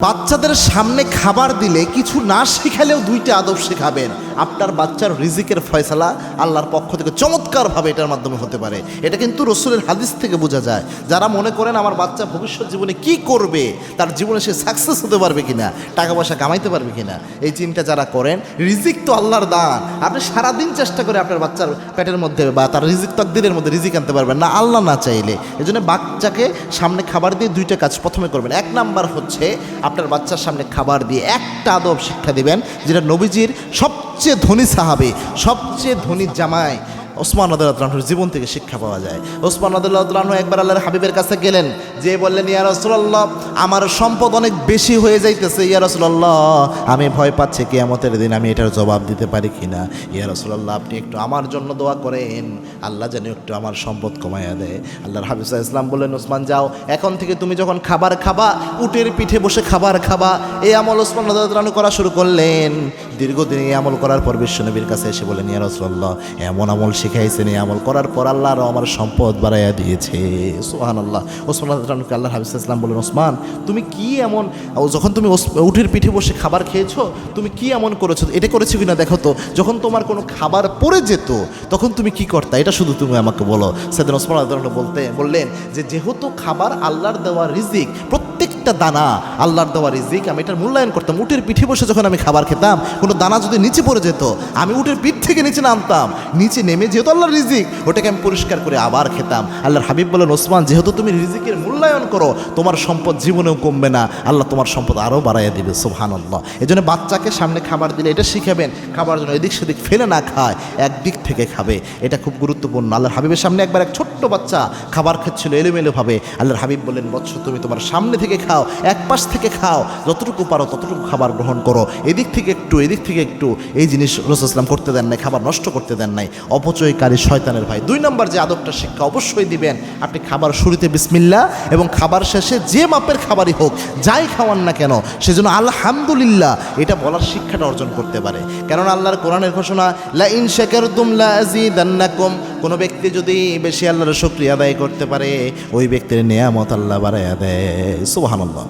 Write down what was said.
বাচ্চাদের সামনে খাবার দিলে কিছু না শেখালেও দুইটা আদব শেখাবেন। আপনার বাচ্চার রিজিকের ফয়সালা আল্লাহর পক্ষ থেকে চমৎকারভাবে এটার মাধ্যমে হতে পারে। এটা কিন্তু রসুলের হাদিস থেকে বোঝা যায়। যারা মনে করেন আমার বাচ্চা ভবিষ্যৎ জীবনে কি করবে, তার জীবনে সে সাকসেস হতে পারবে কিনা, টাকা পয়সা কামাইতে পারবে কিনা, এই চিন্তা যারা করেন, রিজিক তো আল্লাহর দান। আপনি সারাদিন চেষ্টা করে আপনার বাচ্চার পেটের মধ্যে বা তার রিজিক তাকদীরের মধ্যে রিজিক আনতে পারবেন না আল্লাহ না চাইলে। এই জন্য বাচ্চাকে সামনে খাবার দিয়ে দুইটা কাজ প্রথমে করবেন। এক নাম্বার হচ্ছে আপনার বাচ্চার সামনে খাবার দিয়ে একটা আদব শিক্ষা দিবেন, যেটা নবীজির সবচেয়ে ধনী সাহাবী, সবচেয়ে ধনী জামাই ওসমান রাদিয়াল্লাহু আনহুর জীবন থেকে শিক্ষা পাওয়া যায়। ওসমান রাদিয়াল্লাহু আনহু একবার আল্লাহর হাবিবের কাছে গেলেন, যে বললেন, ইয়া রাসূলুল্লাহ, আমার সম্পদ অনেক বেশি হয়ে যাইতেছে, ইয়া রাসূলুল্লাহ, আমি ভয় পাচ্ছি কিয়ামতের দিন আমি এটার জবাব দিতে পারি কিনা। ইয়া রাসূলুল্লাহ, আপনি একটু আমার জন্য দোয়া করেন, আল্লাহ যেন একটু আমার সম্পদ কমাইয়া দেয়। আল্লাহর হাবিব সাল্লাল্লাহু আলাইহি ওয়াসাল্লাম বললেন, ওসমান যাও, এখন থেকে তুমি যখন খাবার খাবা, উটের পিঠে বসে খাবার খাবা। এই আমল ওসমান রাদিয়াল্লাহু আনহু করা শুরু করলেন। দীর্ঘদিন এই আমল করার পর বিশ্বনবীর কাছে এসে বলেন, ইয়া রাসূলুল্লাহ, এমন আমল শিখাইছেন, এই আমল করার পর আল্লাহ আরও আমার সম্পদ বাড়াইয়া দিয়েছে। সুবহানাল্লাহ। ওসমান রাদিয়াল্লাহু আনহুকে আল্লাহর হাবিব সাল্লাল্লাহু আলাইহি ওয়াসাল্লাম বলেন, ওসমান, তুমি কি এমন, যখন তুমি উটের পিঠে বসে খাবার খেয়েছো, তুমি কি এমন করেছো, এটা করেছো কিনা দেখো তো। যখন তোমার কোনো খাবার পড়ে যেত তখন তুমি কি করতা, এটা শুধু তুমি আমাকে বলো। সেদিন ওসমান রাদিয়াল্লাহু আনহু বললেন যে, যেহেতু খাবার আল্লাহর দেওয়া রিজিক, প্রত্যেকটা দানা আল্লাহর দেওয়া রিজিক, আমি এটার মূল্যায়ন করতাম। উটের পিঠে বসে যখন আমি খাবার খেতাম, কোনো দানা যদি নিচে পড়ে যেত, আমি উটের পিঠ থেকে নিচে নামতাম, নিচে নেমে যেহেতু আল্লাহর রিজিক, ওটাকে আমি পরিষ্কার করে আবার খেতাম। আল্লাহর হাবিব বলেন, ওসমান, যেহেতু তুমি রিজিকের মূল্যায়ন করো, তোমার সম্পদ জীবনেও কমবে না, আল্লাহ তোমার সম্পদ আরও বাড়াইয়া দিবে। সুবহানাল্লাহ। এই জন্য বাচ্চাকে সামনে খাবার দিলে এটা শিখাবেন, খাবার যেন এদিক সেদিক ফেলে না খায়, একদিক থেকে খাবে, এটা খুব গুরুত্বপূর্ণ। আল্লাহর হাবিবের সামনে একবার এক ছোট্ট বাচ্চা খাবার খাচ্ছিল এলোমেলোভাবে। আল্লাহর হাবিব বললেন, বৎস, তুমি তোমার সামনে থেকে খাও, এক পাশ থেকে খাও, যতটুকু পারো ততটুকু খাবার গ্রহণ করো, এদিক থেকে একটু এদিক থেকে একটু। এই জিনিস রাসূল সাল্লাল্লাহু আলাইহি ওয়াসাল্লাম করতে দেন নাই, খাবার নষ্ট করতে দেন নাই। অপচয়কারী শয়তানের ভাই। 2 নম্বর যে আদবটা শিক্ষা অবশ্যই দিবেন, আপনি খাবার শুরুতে বিসমিল্লাহ এবং খাবার শেষে যে মাপের খাবারই হোক, যাই খাওয়ান না কেন, সেজন্য আলহামদুলিল্লাহ এটা বলার শিক্ষাটা অর্জন করতে পারে। কেননা আল্লাহর কোরআনের ঘোষণা, লা ইন শাকারতুম লা আযীদান্নাকুম, কোনো ব্যক্তি যদি বেশি আল্লাহর শুকরিয়া আদায় করতে পারে, ওই ব্যক্তির নিয়ামত আল্লাহ বাড়াইয়া দেয়। সুবহানাল্লাহ।